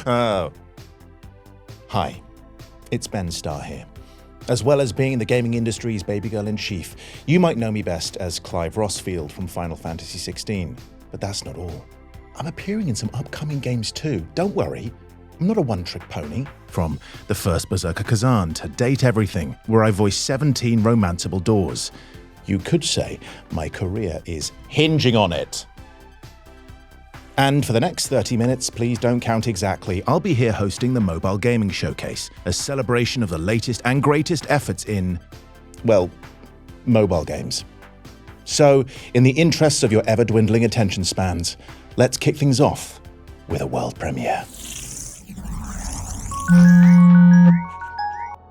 Oh. Hi, it's Ben Starr here. As well as being the gaming industry's baby girl in chief, you might know me best as Clive Rosfield from Final Fantasy XVI. But that's not all. I'm appearing in some upcoming games too. Don't worry, I'm not a one-trick pony. From the first Berserker Kazan to Date Everything, where I voice 17 romanceable doors. You could say my career is hinging on it. And for the next 30 minutes, please don't count exactly, I'll be here hosting the Mobile Gaming Showcase, a celebration of the latest and greatest efforts in, well, mobile games. So, in the interests of your ever-dwindling attention spans, let's kick things off with a world premiere.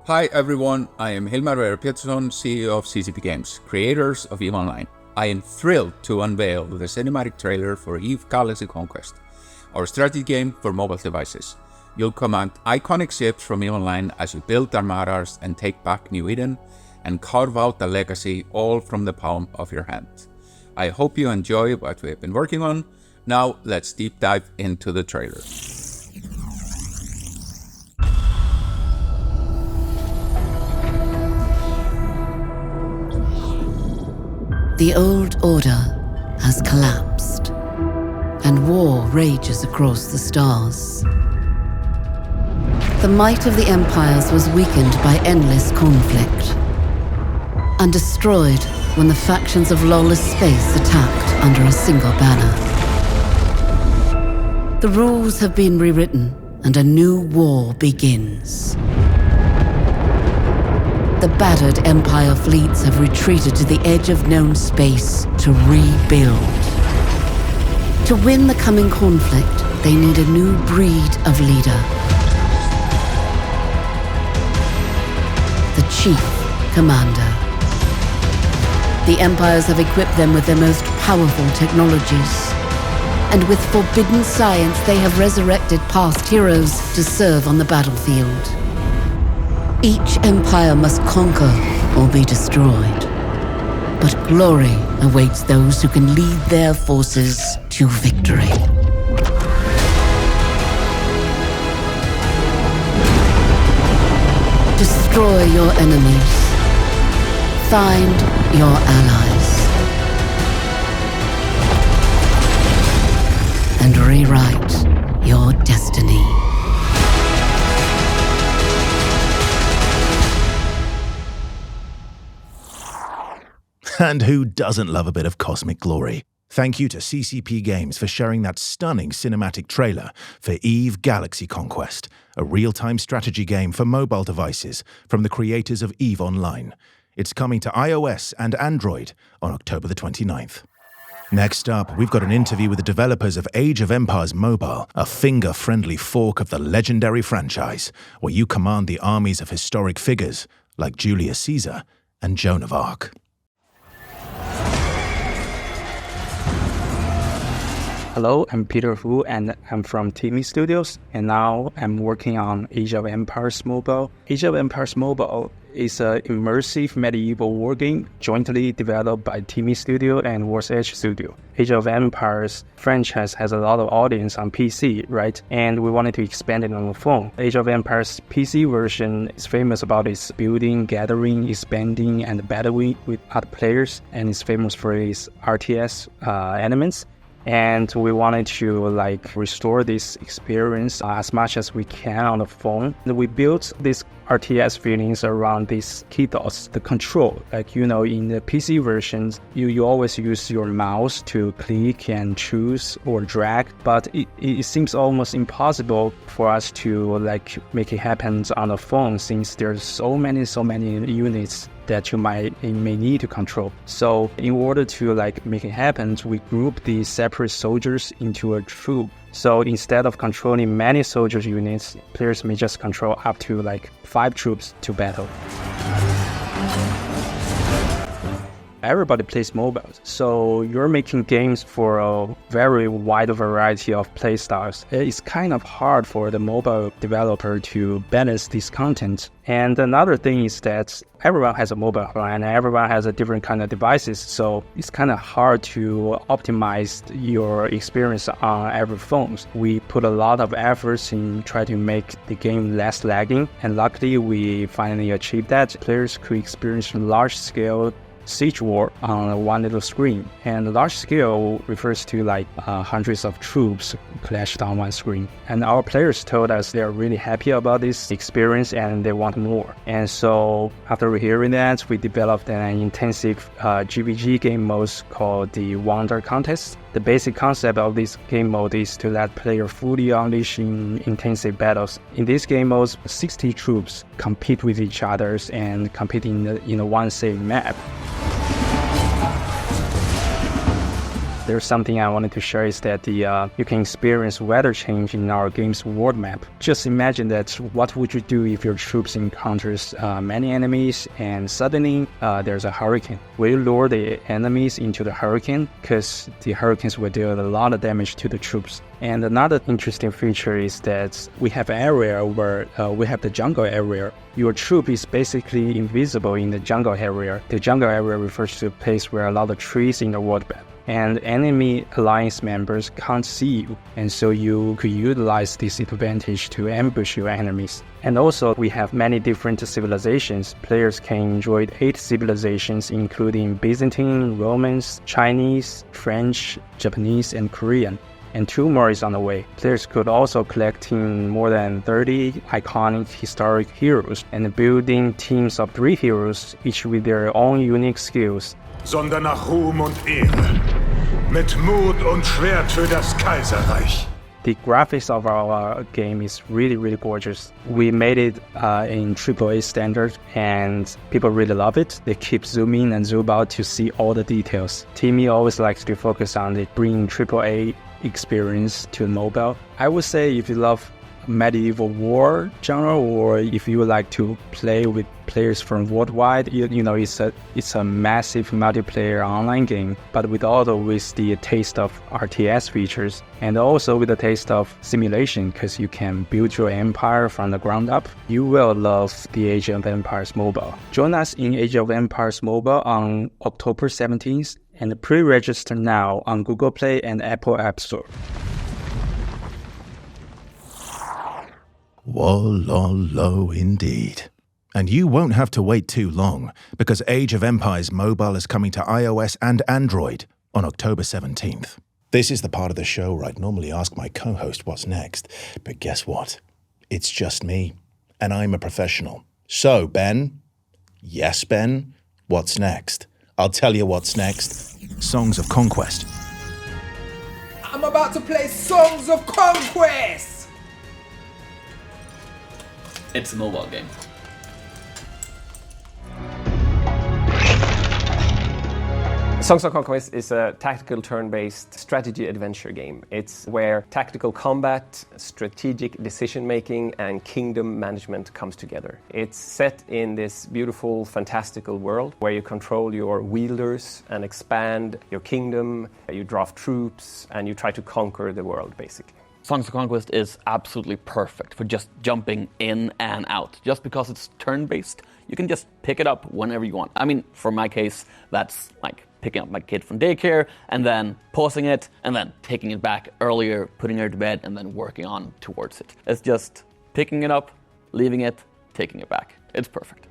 Hi everyone, I am Hilmar Peterson, CEO of CCP Games, creators of EVE Online. I am thrilled to unveil the cinematic trailer for EVE Galaxy Conquest, our strategy game for mobile devices. You'll command iconic ships from EVE Online as you build armadas and take back New Eden and carve out a legacy all from the palm of your hand. I hope you enjoy what we have been working on. Now let's deep dive into the trailer. The old order has collapsed, and war rages across the stars. The might of the empires was weakened by endless conflict, and destroyed when the factions of lawless space attacked under a single banner. The rules have been rewritten, and a new war begins. The battered Empire fleets have retreated to the edge of known space to rebuild. To win the coming conflict, they need a new breed of leader. The Chief Commander. The Empires have equipped them with their most powerful technologies. And with forbidden science, they have resurrected past heroes to serve on the battlefield. Each empire must conquer or be destroyed. But glory awaits those who can lead their forces to victory. Destroy your enemies. Find your allies. And rewrite your destiny. And who doesn't love a bit of cosmic glory? Thank you to CCP Games for sharing that stunning cinematic trailer for EVE Galaxy Conquest, a real-time strategy game for mobile devices from the creators of EVE Online. It's coming to iOS and Android on October the 29th. Next up, we've got an interview with the developers of Age of Empires Mobile, a finger-friendly fork of the legendary franchise, where you command the armies of historic figures like Julius Caesar and Joan of Arc. Hello, I'm Peter Hu, and I'm from Timmy Studios, and now I'm working on Age of Empires Mobile. Age of Empires Mobile is an immersive medieval war game jointly developed by Timmy Studio and War's Edge Studio. Age of Empires franchise has a lot of audience on PC, right? And we wanted to expand it on the phone. Age of Empires PC version is famous about its building, gathering, expanding, and battling with other players, and it's famous for its RTS elements. And we wanted to restore this experience as much as we can on the phone. We built these RTS feelings around these key dots, the control. In the PC versions, you always use your mouse to click and choose or drag, but it seems almost impossible for us to make it happen on the phone, since there's so many units that you may need to control. So in order to make it happen, we group the separate soldiers into a troop. So instead of controlling many soldiers units, players may just control up to 5 troops to battle. everybody plays mobile. So you're making games for a very wide variety of play styles. It's kind of hard for the mobile developer to balance this content. And another thing is that everyone has a mobile phone and everyone has a different kind of devices. So it's kind of hard to optimize your experience on every phone. We put a lot of efforts in trying to make the game less lagging. And luckily, we finally achieved that. Players could experience large-scale siege war on one little screen. And large scale refers to like hundreds of troops clashed on one screen. And our players told us they're really happy about this experience and they want more. And so after hearing that, we developed an intensive GVG game mode called the Wonder Contest. The basic concept of this game mode is to let players fully unleash in intensive battles. In this game mode, 60 troops compete with each other and compete in one same map. There's something I wanted to share is that you can experience weather change in our game's world map. Just imagine that what would you do if your troops encounters many enemies and suddenly there's a hurricane? Will you lure the enemies into the hurricane? Because the hurricanes will deal a lot of damage to the troops. And another interesting feature is that we have an area where we have the jungle area. Your troop is basically invisible in the jungle area. The jungle area refers to a place where a lot of trees in the world map. And enemy alliance members can't see you, and so you could utilize this advantage to ambush your enemies. And also, we have many different civilizations. Players can enjoy 8 civilizations, including Byzantine, Romans, Chinese, French, Japanese, and Korean. And 2 more is on the way. Players could also collect more than 30 iconic historic heroes and building teams of 3 heroes, each with their own unique skills. Sondern nach Ruhm und Ehre. Mit Mut und Schwert für das Kaiserreich. The graphics of our game is really, really gorgeous. We made it in AAA standard and people really love it. They keep zooming and zoom out to see all the details. Timmy always likes to focus on bringing AAA experience to mobile. I would say if you love medieval war genre, or if you would like to play with players from worldwide, you know it's a massive multiplayer online game, but with the taste of RTS features and also with the taste of simulation, because you can build your empire from the ground up. You will love the Age of Empires mobile. Join us in Age of Empires mobile on October 17th and pre-register now on Google Play and Apple App Store. Whoa, indeed. And you won't have to wait too long, because Age of Empires Mobile is coming to iOS and Android on October 17th. This is the part of the show where I'd normally ask my co-host what's next, but guess what? It's just me, and I'm a professional. So, Ben? Yes, Ben? What's next? I'll tell you what's next. Songs of Conquest. I'm about to play Songs of Conquest! It's a mobile game. Songs of Conquest is a tactical turn-based strategy adventure game. It's where tactical combat, strategic decision-making, and kingdom management comes together. It's set in this beautiful, fantastical world where you control your wielders and expand your kingdom, you draft troops, and you try to conquer the world, basically. Songs of Conquest is absolutely perfect for just jumping in and out. Just because it's turn-based, you can just pick it up whenever you want. I mean, for my case, that's like picking up my kid from daycare and then pausing it and then taking it back earlier, putting her to bed and then working on towards it. It's just picking it up, leaving it, taking it back. It's perfect.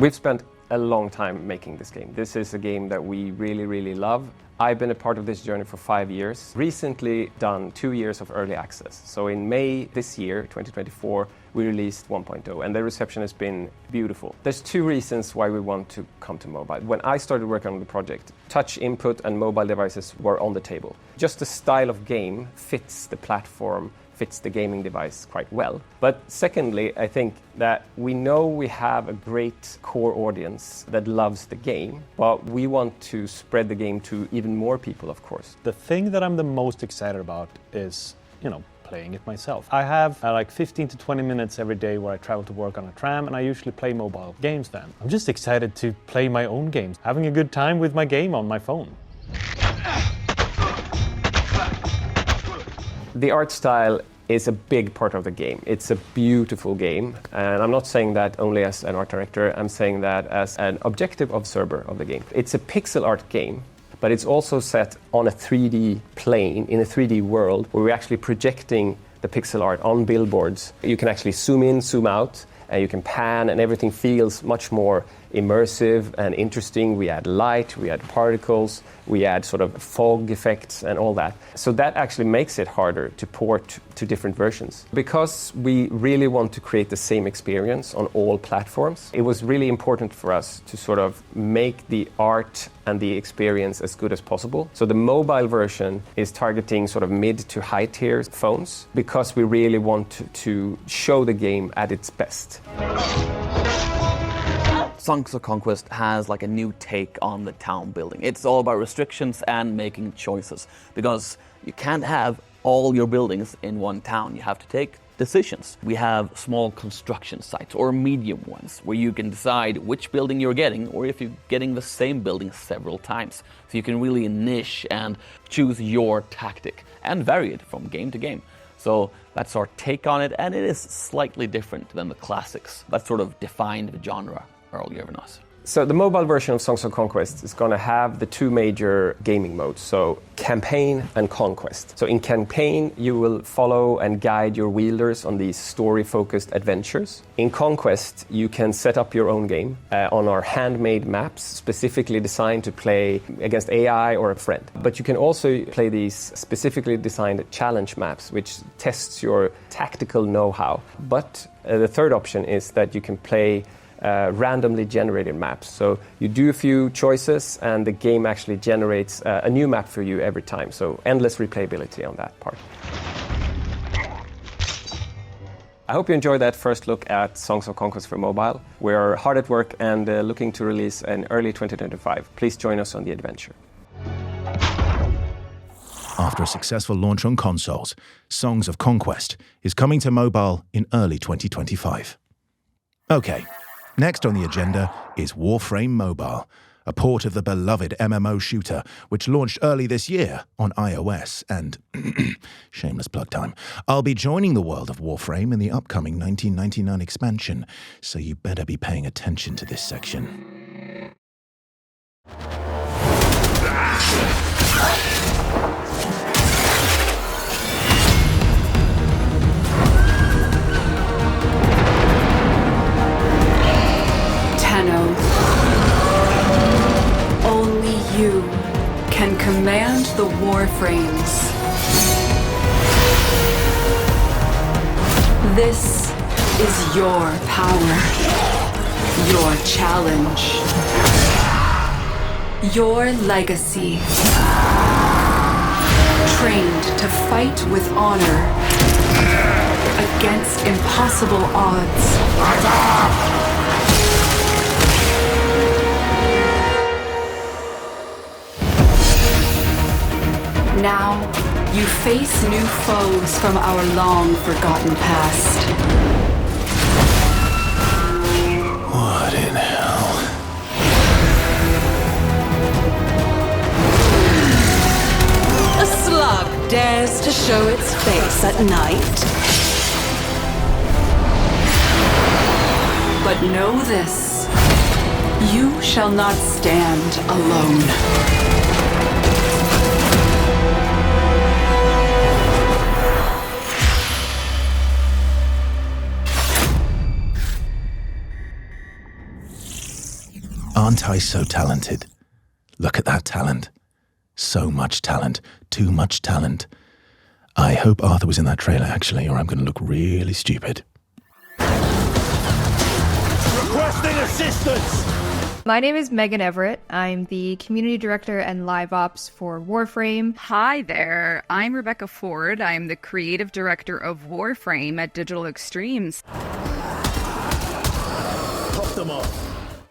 We've spent a long time making this game. This is a game that we really, really love. I've been a part of this journey for 5 years. Recently done 2 years of early access. So in May this year, 2024, we released 1.0 and the reception has been beautiful. There's 2 reasons why we want to come to mobile. When I started working on the project, touch input and mobile devices were on the table. Just the style of game fits the platform, fits the gaming device quite well. But secondly, I think that we know we have a great core audience that loves the game, but we want to spread the game to even more people, of course. The thing that I'm the most excited about is, playing it myself. I have like 15 to 20 minutes every day where I travel to work on a tram, and I usually play mobile games then. I'm just excited to play my own games, having a good time with my game on my phone. The art style is a big part of the game. It's a beautiful game, and I'm not saying that only as an art director, I'm saying that as an objective observer of the game. It's a pixel art game, but it's also set on a 3D plane, in a 3D world, where we're actually projecting the pixel art on billboards. You can actually zoom in, zoom out, and you can pan, and everything feels much more immersive and interesting. We add light, we add particles, we add sort of fog effects and all that. So that actually makes it harder to port to different versions. Because we really want to create the same experience on all platforms, it was really important for us to sort of make the art and the experience as good as possible. So the mobile version is targeting sort of mid to high tier phones, because we really want to show the game at its best. Songs of Conquest has like a new take on the town building. It's all about restrictions and making choices, because you can't have all your buildings in one town. You have to take decisions. We have small construction sites or medium ones where you can decide which building you're getting, or if you're getting the same building several times. So you can really niche and choose your tactic and vary it from game to game. So that's our take on it, and it is slightly different than the classics that sort of defined the genre earlier than us. So the mobile version of Songs of Conquest is going to have the two major gaming modes, so campaign and conquest. So in campaign, you will follow and guide your wielders on these story-focused adventures. In conquest, you can set up your own game on our handmade maps, specifically designed to play against AI or a friend. But you can also play these specifically designed challenge maps, which tests your tactical know-how. But the third option is that you can play randomly generated maps. So you do a few choices and the game actually generates a new map for you every time. So endless replayability on that part. I hope you enjoyed that first look at Songs of Conquest for mobile. We're hard at work and looking to release in early 2025. Please join us on the adventure. After a successful launch on consoles, Songs of Conquest is coming to mobile in early 2025. Okay. Next on the agenda is Warframe Mobile, a port of the beloved MMO shooter, which launched early this year on iOS and, shameless plug time, I'll be joining the world of Warframe in the upcoming 1999 expansion, so you better be paying attention to this section. Only you can command the Warframes. This is your power, your challenge, your legacy. Trained to fight with honor against impossible odds. Now, you face new foes from our long-forgotten past. What in hell? A slug dares to show its face at night. But know this, you shall not stand alone. Aren't I so talented? Look at that talent. So much talent. Too much talent. I hope Arthur was in that trailer, actually, or I'm going to look really stupid. Requesting assistance! My name is Megan Everett. I'm the Community Director and Live Ops for Warframe. Hi there. I'm Rebecca Ford. I'm the Creative Director of Warframe at Digital Extremes. Pop them off.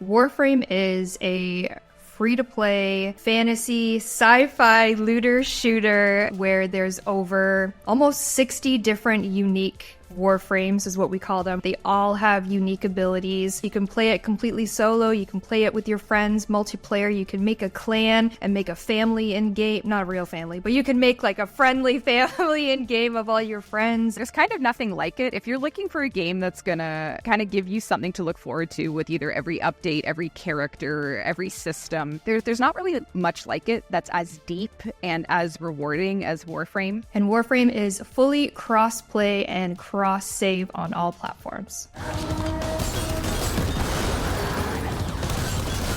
Warframe is a free-to-play fantasy sci-fi looter shooter where there's over almost 60 different unique Warframes is what we call them. They all have unique abilities. You can play it completely solo. You can play it with your friends, multiplayer. You can make a clan and make a family in-game. Not a real family, but you can make like a friendly family in-game of all your friends. There's kind of nothing like it. If you're looking for a game that's gonna kind of give you something to look forward to with either every update, every character, every system, there's not really much like it that's as deep and as rewarding as Warframe. And Warframe is fully cross-play and cross-save on all platforms.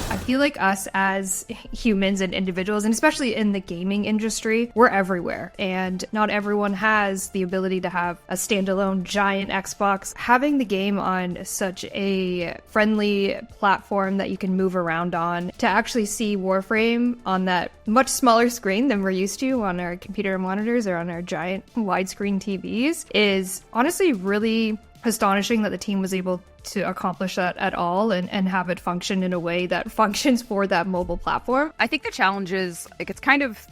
I feel like us as humans and individuals, and especially in the gaming industry, we're everywhere. And not everyone has the ability to have a standalone giant Xbox. Having the game on such a friendly platform that you can move around on, to actually see Warframe on that much smaller screen than we're used to on our computer monitors or on our giant widescreen TVs, is honestly really astonishing that the team was able to accomplish that at all and have it function in a way that functions for that mobile platform. I think the challenge is, like, it's kind of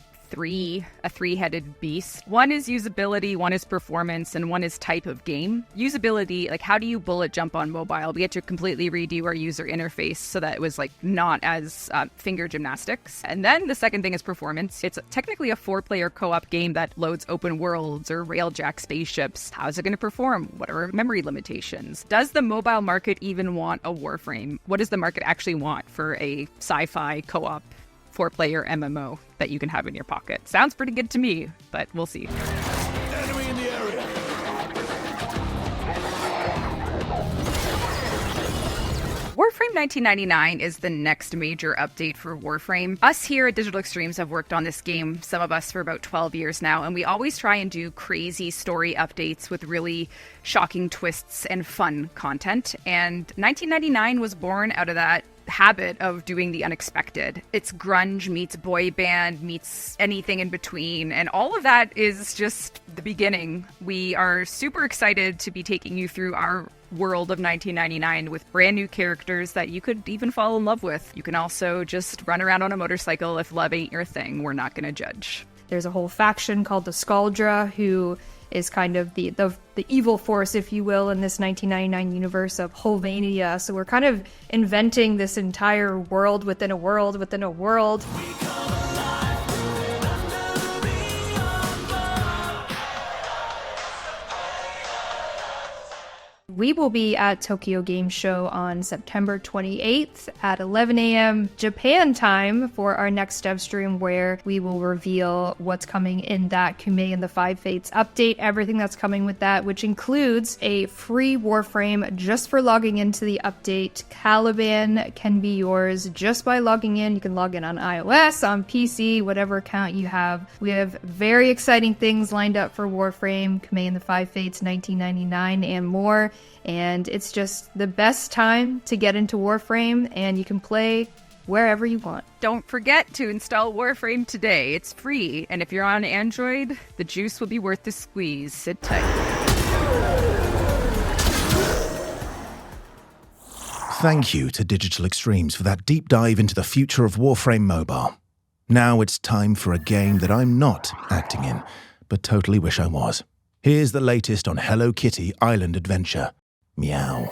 a three-headed beast. One is usability, one is performance, and one is type of game. Usability, like how do you bullet jump on mobile? We had to completely redo our user interface so that it was like not as finger gymnastics. And then the second thing is performance. It's technically a 4-player co-op game that loads open worlds or railjack spaceships. How is it going to perform? What are memory limitations? Does the mobile market even want a Warframe? What does the market actually want for a sci-fi co-op 4-player MMO that you can have in your pocket? Sounds pretty good to me, but we'll see. Enemy in the area. Warframe 1999 is the next major update for Warframe. Us here at Digital Extremes have worked on this game, some of us for about 12 years now, and we always try and do crazy story updates with really shocking twists and fun content. And 1999 was born out of that habit of doing the unexpected. It's grunge meets boy band meets anything in between, and all of that is just the beginning. We are super excited to be taking you through our world of 1999 with brand new characters that you could even fall in love with. You can also just run around on a motorcycle. If love ain't your thing, we're not going to judge. There's a whole faction called the Skaldra, who is kind of the evil force, if you will, in this 1999 universe of Holvania. So we're kind of inventing this entire world within a world within a world. We will be at Tokyo Game Show on September 28th at 11 a.m. Japan time for our next dev stream, where we will reveal what's coming in that Kume and the Five Fates update, everything that's coming with that, which includes a free Warframe just for logging into the update. Caliban can be yours just by logging in. You can log in on iOS, on PC, whatever account you have. We have very exciting things lined up for Warframe, Kume and the Five Fates 1999, and more. And it's just the best time to get into Warframe, and you can play wherever you want. Don't forget to install Warframe today. It's free, and if you're on Android, the juice will be worth the squeeze. Sit tight. Thank you to Digital Extremes for that deep dive into the future of Warframe Mobile. Now it's time for a game that I'm not acting in, but totally wish I was. Here's the latest on Hello Kitty Island Adventure. Meow.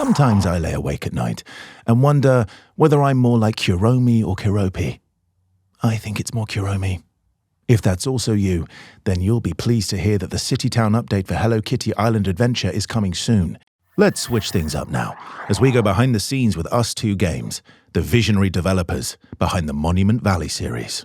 Sometimes I lay awake at night and wonder whether I'm more like Kuromi or Kuropi. I think it's more Kuromi. If that's also you, then you'll be pleased to hear that the City Town update for Hello Kitty Island Adventure is coming soon. Let's switch things up now, as we go behind the scenes with Us2 Games, the visionary developers behind the Monument Valley series.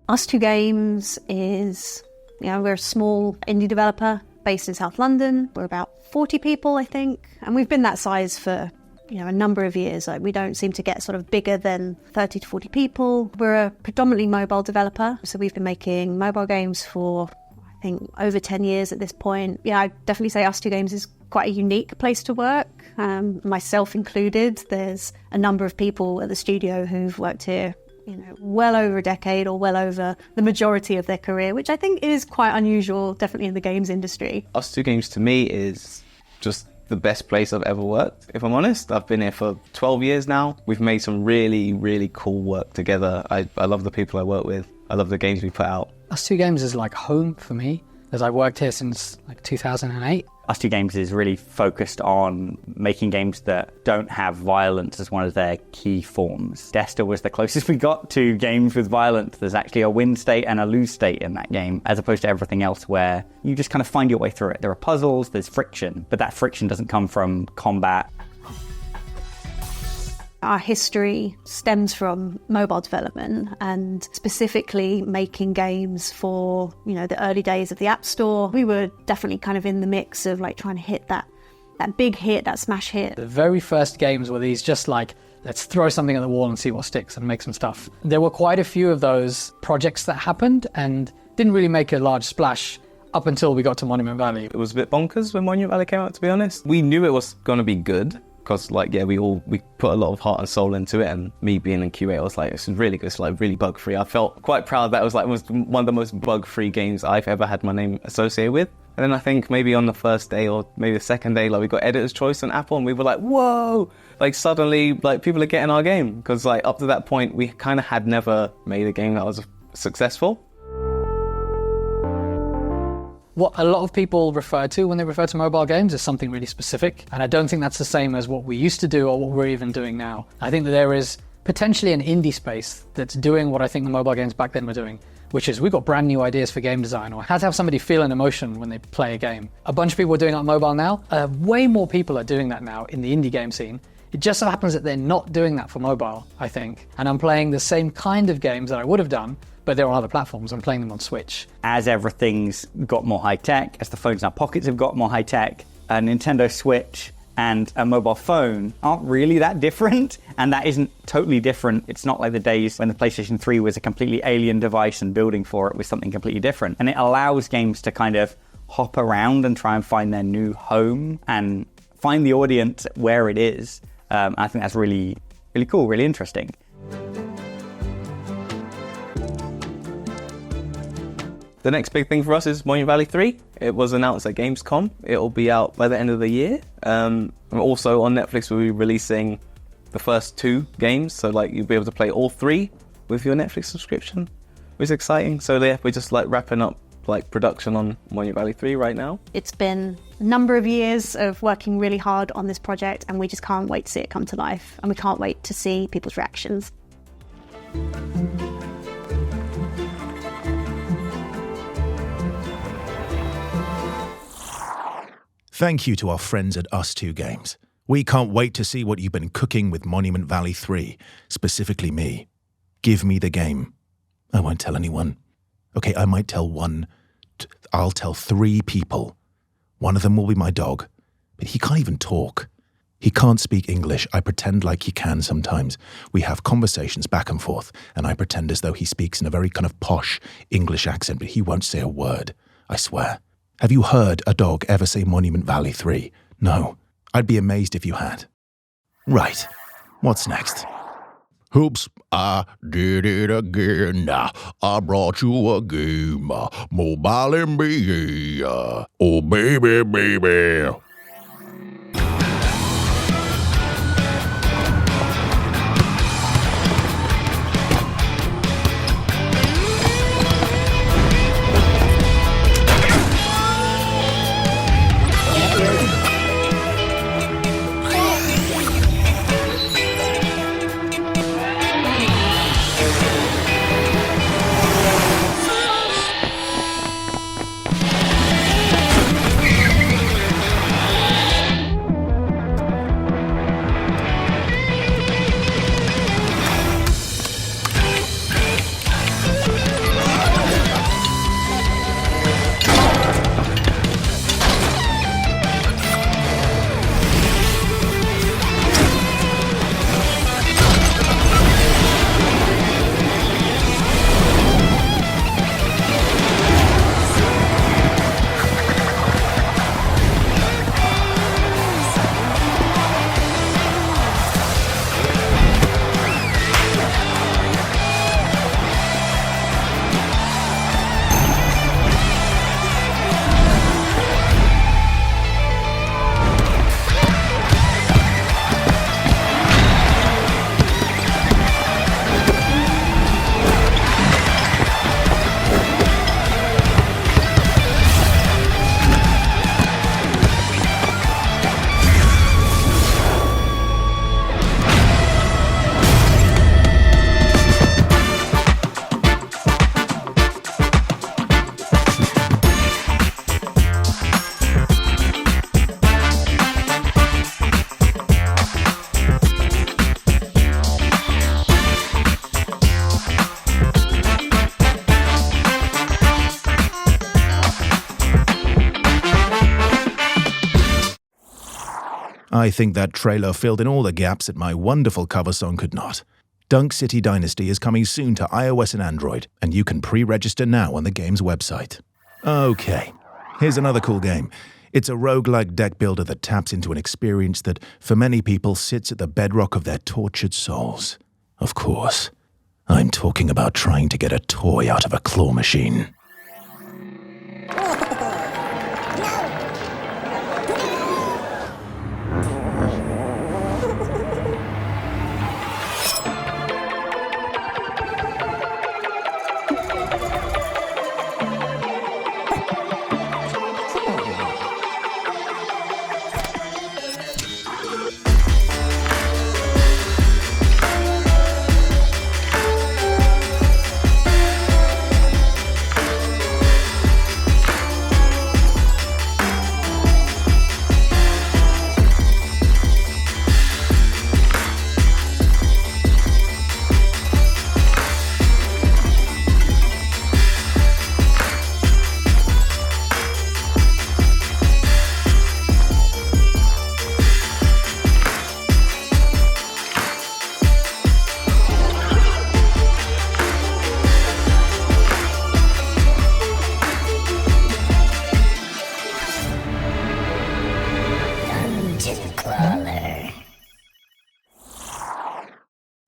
Us2 Games is, we're a small indie developer based in South London. We're about 40 people, I think, and we've been that size for a number of years. We don't seem to get sort of bigger than 30 to 40 people. We're a predominantly mobile developer, so we've been making mobile games for, I think, over 10 years at this point. Yeah, I'd definitely say Us2 Games is quite a unique place to work, myself included. There's a number of people at the studio who've worked here well over a decade or well over the majority of their career, which I think is quite unusual, definitely in the games industry. Us2 Games to me is just the best place I've ever worked, if I'm honest. I've been here for 12 years now. We've made some really, really cool work together. I love the people I work with. I love the games we put out. Us2 Games is like home for me, as I worked here since like 2008. Us2 Games is really focused on making games that don't have violence as one of their key forms. Desta was the closest we got to games with violence. There's actually a win state and a lose state in that game, as opposed to everything else where you just kind of find your way through it. There are puzzles, there's friction, but that friction doesn't come from combat. Our history stems from mobile development and specifically making games for, the early days of the App Store. We were definitely kind of in the mix of like trying to hit that big hit, that smash hit. The very first games were these just like, let's throw something at the wall and see what sticks and make some stuff. There were quite a few of those projects that happened and didn't really make a large splash up until we got to Monument Valley. It was a bit bonkers when Monument Valley came out, to be honest. We knew it was going to be good. Because we put a lot of heart and soul into it, and me being in QA, I was like, it's really good, it's like really bug-free. I felt quite proud that it was one of the most bug-free games I've ever had my name associated with. And then I think maybe on the first day or maybe the second day, we got Editor's Choice on Apple, and we were like, whoa! Suddenly, people are getting our game. Because up to that point, we kind of had never made a game that was successful. What a lot of people refer to when they refer to mobile games is something really specific, and I don't think that's the same as what we used to do or what we're even doing now. I think that there is potentially an indie space that's doing what I think the mobile games back then were doing, which is we've got brand new ideas for game design or how to have somebody feel an emotion when they play a game. A bunch of people are doing it on mobile now. Way more people are doing that now in the indie game scene. It just so happens that they're not doing that for mobile, I think. And I'm playing the same kind of games that I would have done, but they're on other platforms. I'm playing them on Switch. As everything's got more high-tech, as the phones in our pockets have got more high-tech, a Nintendo Switch and a mobile phone aren't really that different, and that isn't totally different. It's not like the days when the PlayStation 3 was a completely alien device and building for it was something completely different. And it allows games to kind of hop around and try and find their new home and find the audience where it is. I think that's really, really cool, really interesting. The next big thing for us is Monument Valley 3. It was announced at Gamescom. It'll be out by the end of the year. And also on Netflix, we'll be releasing the first 2 games. So you'll be able to play all 3 with your Netflix subscription, which is exciting. So yeah, we're just wrapping up production on Monument Valley 3 right now. It's been a number of years of working really hard on this project, and we just can't wait to see it come to life. And we can't wait to see people's reactions. Thank you to our friends at Us2 Games. We can't wait to see what you've been cooking with Monument Valley 3, specifically me. Give me the game. I won't tell anyone. Okay, I might tell one. I'll tell 3 people. One of them will be my dog, but he can't even talk. He can't speak English. I pretend like he can sometimes. We have conversations back and forth, and I pretend as though he speaks in a very kind of posh English accent, but he won't say a word. I swear. Have you heard a dog ever say Monument Valley 3? No. I'd be amazed if you had. Right. What's next? Oops, I did it again. I brought you a game. Mobile NBA. Oh, baby, baby. I think that trailer filled in all the gaps that my wonderful cover song could not. Dunk City Dynasty is coming soon to iOS and Android, and you can pre-register now on the game's website. Okay, here's another cool game. It's a roguelike deck builder that taps into an experience that, for many people, sits at the bedrock of their tortured souls. Of course, I'm talking about trying to get a toy out of a claw machine.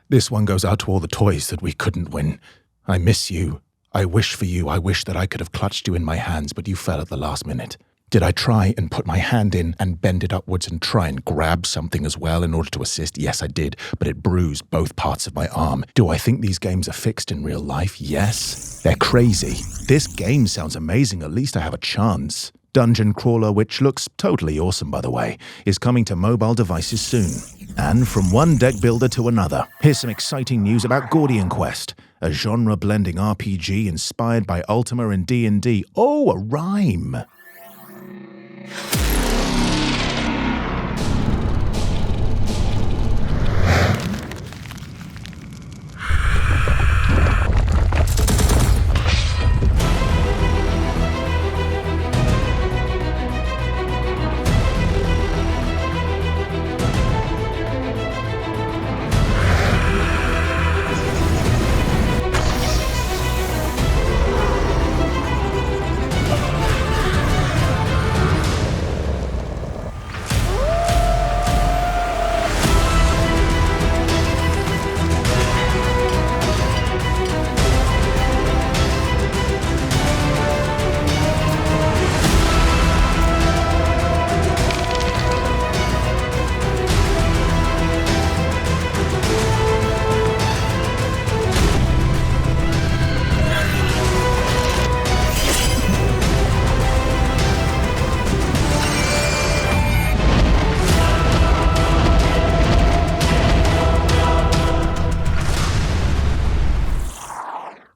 This one goes out to all the toys that we couldn't win. I miss you. I wish for you. I wish that I could have clutched you in my hands, but you fell at the last minute. Did I try and put my hand in and bend it upwards and try and grab something as well in order to assist? Yes, I did, but it bruised both parts of my arm. Do I think these games are fixed in real life? Yes. They're crazy. This game sounds amazing. At least I have a chance. Dungeon Crawler, which looks totally awesome by the way, is coming to mobile devices soon. And from one deck builder to another, here's some exciting news about Gordian Quest, a genre-blending RPG inspired by Ultima and D&D. Oh, a rhyme!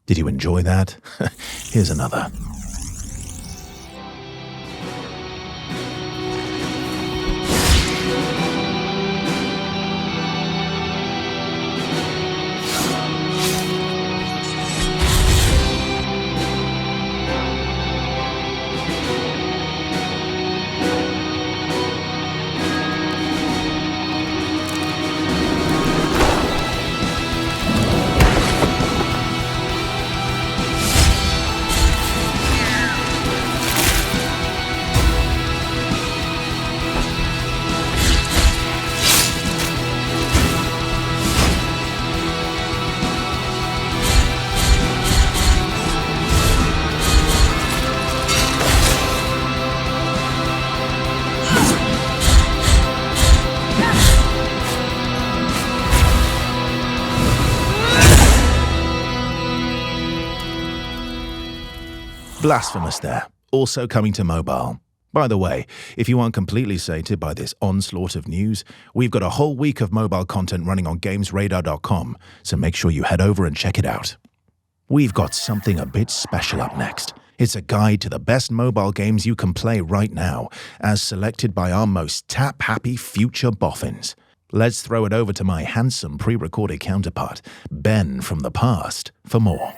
Did you enjoy that? Here's another. Blasphemous there. Also coming to mobile. By the way, if you aren't completely sated by this onslaught of news, we've got a whole week of mobile content running on GamesRadar.com, so make sure you head over and check it out. We've got something a bit special up next. It's a guide to the best mobile games you can play right now, as selected by our most tap-happy future boffins. Let's throw it over to my handsome pre-recorded counterpart, Ben from the past, for more.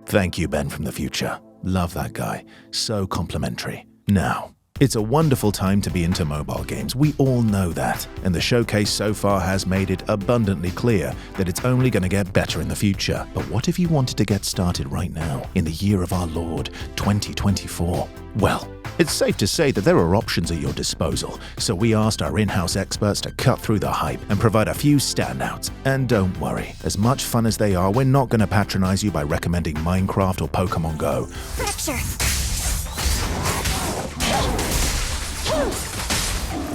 Thank you, Ben from the future. Love that guy. So complimentary. Now, It's a wonderful time to be into mobile games, we all know that, and the showcase so far has made it abundantly clear that it's only going to get better in the future. But what if you wanted to get started right now, in the year of our Lord, 2024? Well, it's safe to say that there are options at your disposal, so we asked our in-house experts to cut through the hype and provide a few standouts. And don't worry, as much fun as they are, we're not going to patronize you by recommending Minecraft or Pokemon Go.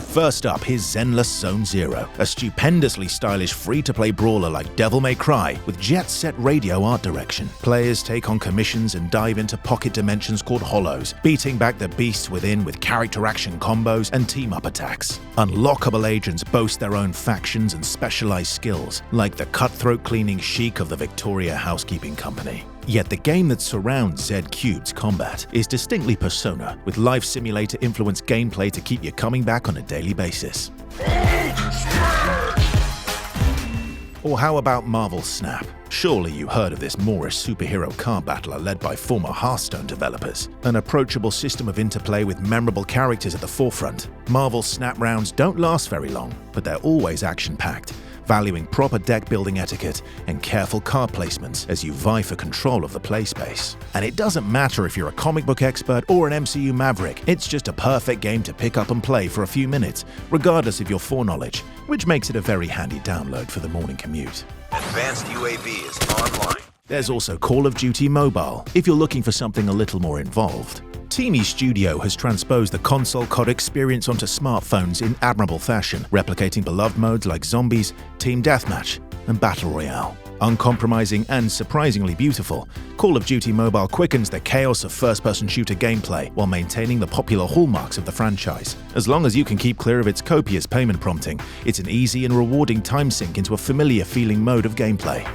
First up, here's Zenless Zone Zero, a stupendously stylish free-to-play brawler like Devil May Cry with jet-set radio art direction. Players take on commissions and dive into pocket dimensions called hollows, beating back the beasts within with character action combos and team-up attacks. Unlockable agents boast their own factions and specialized skills, like the cutthroat cleaning chic of the Victoria Housekeeping Company. Yet the game that surrounds Z-Cube's combat is distinctly Persona, with life simulator-influenced gameplay to keep you coming back on a daily basis. Or how about Marvel Snap? Surely you heard of this Moorish superhero car battler led by former Hearthstone developers. An approachable system of interplay with memorable characters at the forefront. Marvel Snap rounds don't last very long, but they're always action-packed, valuing proper deck-building etiquette and careful card placements as you vie for control of the play space. And it doesn't matter if you're a comic book expert or an MCU maverick, it's just a perfect game to pick up and play for a few minutes, regardless of your foreknowledge, which makes it a very handy download for the morning commute. Advanced UAV is online. There's also Call of Duty Mobile, if you're looking for something a little more involved. Teamy Studio has transposed the console COD experience onto smartphones in admirable fashion, replicating beloved modes like Zombies, Team Deathmatch, and Battle Royale. Uncompromising and surprisingly beautiful, Call of Duty Mobile quickens the chaos of first-person shooter gameplay while maintaining the popular hallmarks of the franchise. As long as you can keep clear of its copious payment prompting, it's an easy and rewarding time sink into a familiar-feeling mode of gameplay.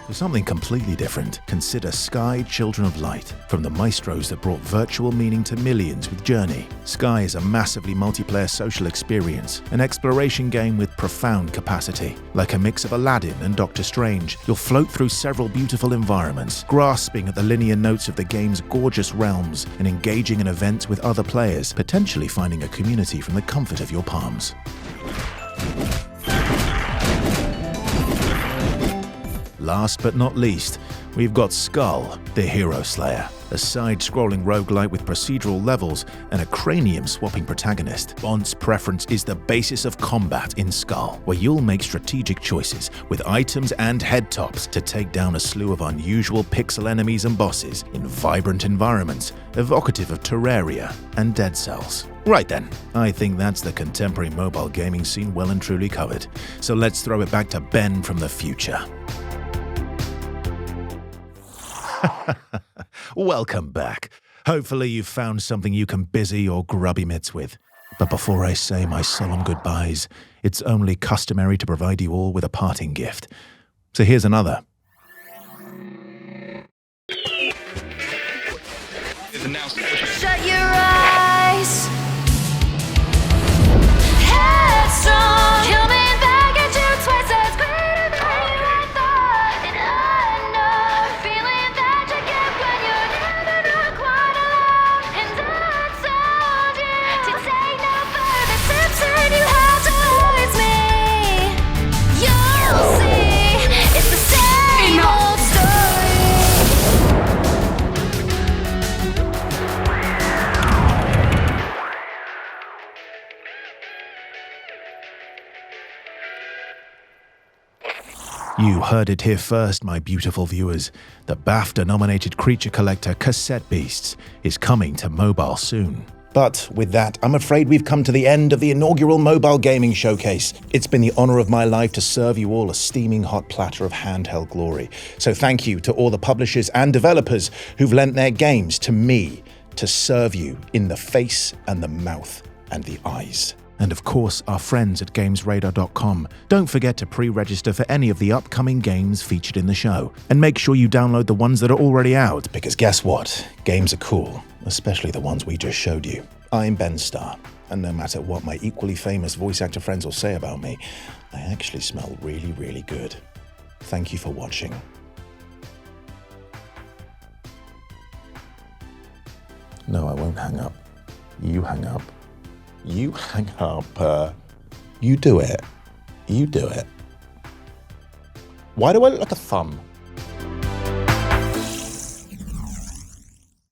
For something completely different, consider Sky Children of Light, from the maestros that brought virtual meaning to millions with Journey. Sky is a massively multiplayer social experience, an exploration game with profound capacity. Like a mix of Aladdin and Doctor Strange, you'll float through several beautiful environments, grasping at the linear notes of the game's gorgeous realms and engaging in events with other players, potentially finding a community from the comfort of your palms. Last but not least, we've got Skull, the Hero Slayer, a side-scrolling roguelite with procedural levels and a cranium-swapping protagonist. Bont's preference is the basis of combat in Skull, where you'll make strategic choices with items and head tops to take down a slew of unusual pixel enemies and bosses in vibrant environments, evocative of Terraria and Dead Cells. Right then, I think that's the contemporary mobile gaming scene well and truly covered. So let's throw it back to Ben from the future. Welcome back. Hopefully you've found something you can busy your grubby mitts with. But before I say my solemn goodbyes, it's only customary to provide you all with a parting gift. So here's another. Shut your eyes. Headstrong. Coming back at you twice as greater than you thought. And I know feeling that you get when you're never not quite alone. And I told you to take no further steps and you have towards me. You'll see it's the same old story. You heard it here first, my beautiful viewers. The BAFTA-nominated creature collector Cassette Beasts is coming to mobile soon. But with that, I'm afraid we've come to the end of the inaugural mobile gaming showcase. It's been the honor of my life to serve you all a steaming hot platter of handheld glory. So thank you to all the publishers and developers who've lent their games to me to serve you in the face and the mouth and the eyes. And of course, our friends at GamesRadar.com. Don't forget to pre-register for any of the upcoming games featured in the show. And make sure you download the ones that are already out, because guess what? Games are cool, especially the ones we just showed you. I'm Ben Starr, and no matter what my equally famous voice actor friends will say about me, I actually smell really, really good. Thank you for watching. Don't hang up. You hang up. You hang up. You do it. You do it. Why do I look like a thumb?